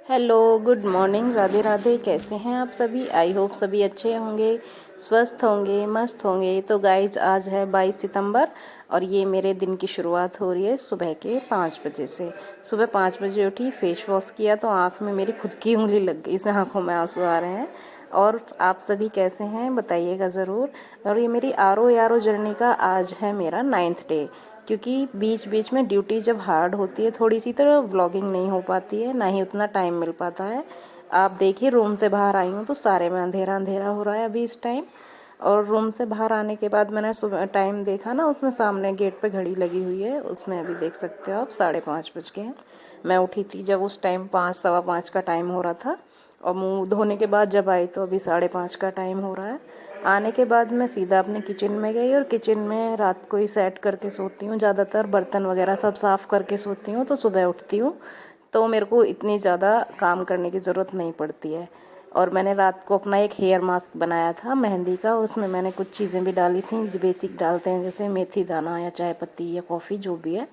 Hello, good morning, Radhe Radhe. कैसे हैं आप सभी? आई होप सभी अच्छे होंगे, स्वस्थ होंगे, मस्त होंगे। तो गाइज, आज है 22 सितंबर और ये मेरे दिन की शुरुआत हो रही है सुबह के 5 बजे से। सुबह 5 बजे उठी, फेस वॉश किया तो आँख में मेरी खुद की उंगली लग गई, से आँखों में आंसू आ रहे हैं। और आप सभी कैसे हैं बताइएगा ज़रूर। और ये मेरी आरो यारो जर्नी का आज है मेरा 9th डे, क्योंकि बीच बीच में ड्यूटी जब हार्ड होती है थोड़ी सी तो व्लॉगिंग नहीं हो पाती है, ना ही उतना टाइम मिल पाता है। आप देखिए, रूम से बाहर आई हूँ तो सारे में अंधेरा अंधेरा हो रहा है अभी इस टाइम। और रूम से बाहर आने के बाद मैंने सुबह टाइम देखा ना, उसमें सामने गेट पे घड़ी लगी हुई है, उसमें अभी देख सकते हो आप 5:30 बज गए हैं। मैं उठी थी जब उस टाइम 5 सवा 5 का टाइम हो रहा था, और मुंह धोने के बाद जब आई तो अभी 5:30 का टाइम हो रहा है। आने के बाद मैं सीधा अपने किचन में गई, और किचन में रात को ही सेट करके सोती हूँ, ज़्यादातर बर्तन वगैरह सब साफ़ करके सोती हूँ। तो सुबह उठती हूँ तो मेरे को इतनी ज़्यादा काम करने की ज़रूरत नहीं पड़ती है। और मैंने रात को अपना एक हेयर मास्क बनाया था मेहंदी का, उसमें मैंने कुछ चीज़ें भी डाली थी जो बेसिक डालते हैं, जैसे मेथी दाना या चाय पत्ती या कॉफ़ी, जो भी है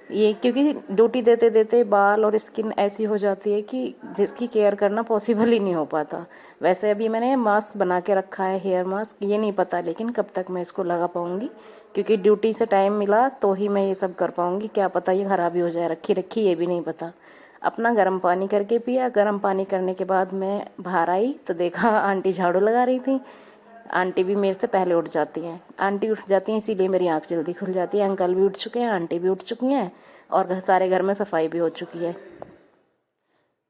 ये। क्योंकि ड्यूटी देते देते बाल और स्किन ऐसी हो जाती है कि जिसकी केयर करना पॉसिबल ही नहीं हो पाता। वैसे अभी मैंने मास्क बना के रखा है, हेयर मास्क, ये नहीं पता लेकिन कब तक मैं इसको लगा पाऊँगी, क्योंकि ड्यूटी से टाइम मिला तो ही मैं ये सब कर पाऊँगी। क्या पता ये ख़राब ही हो जाए, रखी रखी ये भी नहीं पता। अपना गर्म पानी करके पिया। गर्म पानी करने के बाद मैं बाहर आई तो देखा आंटी झाड़ू लगा रही थी। आंटी भी मेरे से पहले उठ जाती हैं, आंटी उठ जाती हैं इसीलिए मेरी आंख जल्दी खुल जाती है। अंकल भी उठ चुके हैं, आंटी भी उठ चुकी हैं, और सारे घर में सफाई भी हो चुकी है।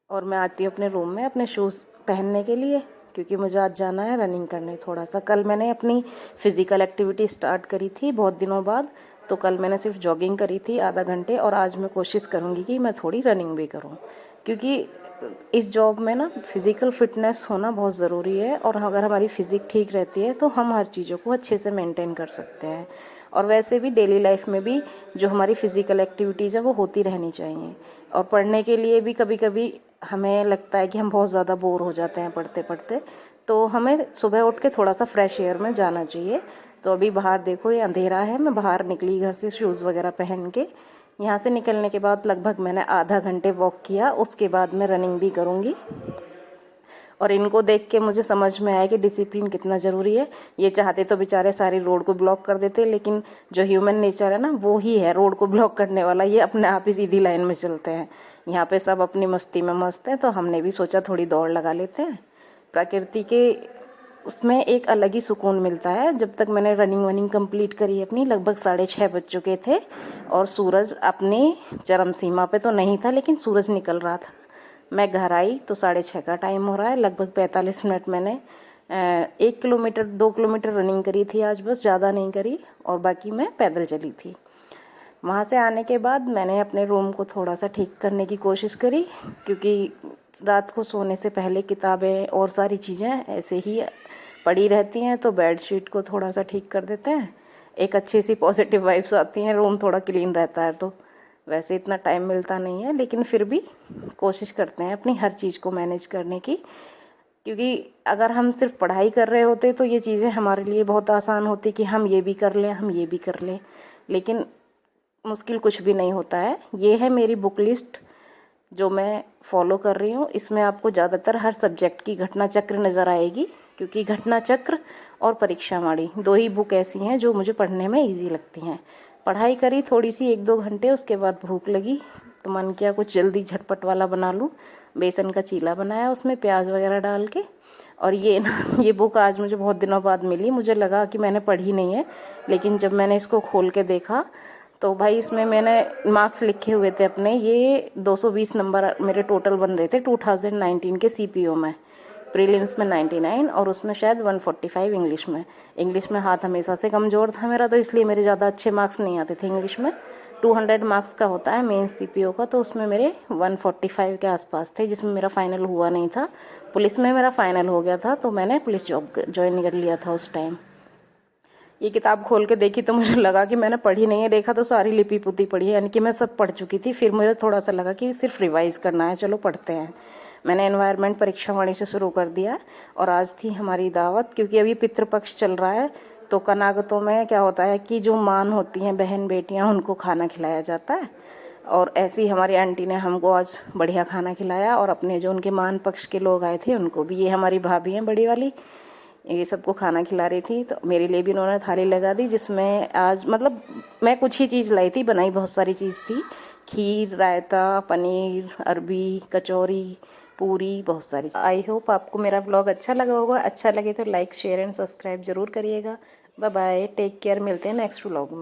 और मैं आती हूँ अपने रूम में अपने शूज़ पहनने के लिए, क्योंकि मुझे आज जाना है रनिंग करने थोड़ा सा। कल मैंने अपनी फ़िज़िकल एक्टिविटी स्टार्ट करी थी बहुत दिनों बाद, तो कल मैंने सिर्फ जॉगिंग करी थी आधा घंटे, और आज मैं कोशिश करूँगी कि मैं थोड़ी रनिंग भी करूँ, क्योंकि इस जॉब में ना फिज़िकल फिटनेस होना बहुत ज़रूरी है। और अगर हमारी फ़िज़िक ठीक रहती है तो हम हर चीज़ों को अच्छे से मेंटेन कर सकते हैं। और वैसे भी डेली लाइफ में भी जो हमारी फ़िज़िकल एक्टिविटीज़ है वो होती रहनी चाहिए। और पढ़ने के लिए भी कभी कभी हमें लगता है कि हम बहुत ज़्यादा बोर हो जाते हैं पढ़ते पढ़ते, तो हमें सुबह उठ के थोड़ा सा फ्रेश एयर में जाना चाहिए। तो अभी बाहर देखो, ये अंधेरा है, मैं बाहर निकली घर से शूज़ वगैरह पहन के। यहाँ से निकलने के बाद लगभग मैंने आधा घंटे वॉक किया, उसके बाद मैं रनिंग भी करूँगी। और इनको देख के मुझे समझ में आया कि डिसिप्लिन कितना ज़रूरी है। ये चाहते तो बेचारे सारी रोड को ब्लॉक कर देते, लेकिन जो ह्यूमन नेचर है ना, वो ही है रोड को ब्लॉक करने वाला। ये अपने आप ही सीधी लाइन में चलते हैं। यहाँ पे सब अपनी मस्ती में मस्त हैं, तो हमने भी सोचा थोड़ी दौड़ लगा लेते हैं। प्रकृति के उसमें एक अलग ही सुकून मिलता है। जब तक मैंने रनिंग वनिंग कंप्लीट करी अपनी, लगभग 6:30 बज चुके थे, और सूरज अपनी चरम सीमा पे तो नहीं था, लेकिन सूरज निकल रहा था। मैं घर आई तो 6:30 का टाइम हो रहा है। लगभग 45 मिनट मैंने 1 किलोमीटर 2 किलोमीटर रनिंग करी थी आज, बस, ज़्यादा नहीं करी, और बाकी मैं पैदल चली थी। वहाँ से आने के बाद मैंने अपने रूम को थोड़ा सा ठीक करने की कोशिश करी, क्योंकि रात को सोने से पहले किताबें और सारी चीज़ें ऐसे ही पड़ी रहती हैं, तो बेडशीट को थोड़ा सा ठीक कर देते हैं, एक अच्छी सी पॉजिटिव वाइब्स आती हैं, रूम थोड़ा क्लीन रहता है। तो वैसे इतना टाइम मिलता नहीं है, लेकिन फिर भी कोशिश करते हैं अपनी हर चीज़ को मैनेज करने की। क्योंकि अगर हम सिर्फ पढ़ाई कर रहे होते तो ये चीज़ें हमारे लिए बहुत आसान होती कि हम ये भी कर लें, हम ये भी कर लें, लेकिन मुश्किल कुछ भी नहीं होता है। ये है मेरी बुक लिस्ट जो मैं फॉलो कर रही हूँ। इसमें आपको ज़्यादातर हर सब्जेक्ट की घटना चक्र नज़र आएगी, क्योंकि घटना चक्र और परीक्षावाणी 2 ही बुक ऐसी हैं जो मुझे पढ़ने में इजी लगती हैं। पढ़ाई करी थोड़ी सी 1-2 घंटे, उसके बाद भूख लगी तो मन किया कुछ जल्दी झटपट वाला बना लूँ। बेसन का चीला बनाया, उसमें प्याज वगैरह डाल के। और ये ना, ये बुक आज मुझे बहुत दिनों बाद मिली। मुझे लगा कि मैंने पढ़ी नहीं है, लेकिन जब मैंने इसको खोल के देखा तो भाई इसमें मैंने मार्क्स लिखे हुए थे अपने। ये 220 नंबर मेरे टोटल बन रहे थे 2019 के सीपीओ में। प्रीलिम्स में 99 और उसमें शायद 145 इंग्लिश में। इंग्लिश में हाथ हमेशा से कमज़ोर था मेरा, तो इसलिए मेरे ज़्यादा अच्छे मार्क्स नहीं आते थे इंग्लिश में। 200 मार्क्स का होता है मेन सीपीओ का, तो उसमें मेरे 145 के आसपास थे, जिसमें मेरा फाइनल हुआ नहीं था। पुलिस में मेरा फाइनल हो गया था, तो मैंने पुलिस जॉब ज्वाइन कर लिया था उस टाइम। ये किताब खोल के देखी तो मुझे लगा कि मैंने पढ़ी नहीं है। देखा तो सारी लिपि पुती पढ़ी है, यानी कि मैं सब पढ़ चुकी थी। फिर मुझे थोड़ा सा लगा कि सिर्फ रिवाइज करना है, चलो पढ़ते हैं। मैंने एनवायरनमेंट परीक्षावाणी से शुरू कर दिया, और आज थी हमारी दावत, क्योंकि अभी पितृपक्ष चल रहा है। तो कनागतों में क्या होता है कि जो मान होती हैं, बहन बेटियां, उनको खाना खिलाया जाता है। और ऐसी हमारी आंटी ने हमको आज बढ़िया खाना खिलाया, और अपने जो उनके मान पक्ष के लोग आए थे उनको भी, ये हमारी भाभी हैं बड़ी वाली, ये सबको खाना खिला रही थी। तो मेरे लिए भी उन्होंने थाली लगा दी, जिसमें आज मतलब मैं कुछ ही चीज़ लाई थी, बनाई बहुत सारी चीज़ थी, खीर, रायता, पनीर, अरबी, कचौरी, पूरी, बहुत सारी। आई होप आपको मेरा ब्लॉग अच्छा लगा होगा। अच्छा लगे तो लाइक, शेयर एंड सब्सक्राइब जरूर करिएगा। बाय बाय, टेक केयर, मिलते हैं नेक्स्ट व्लॉग में।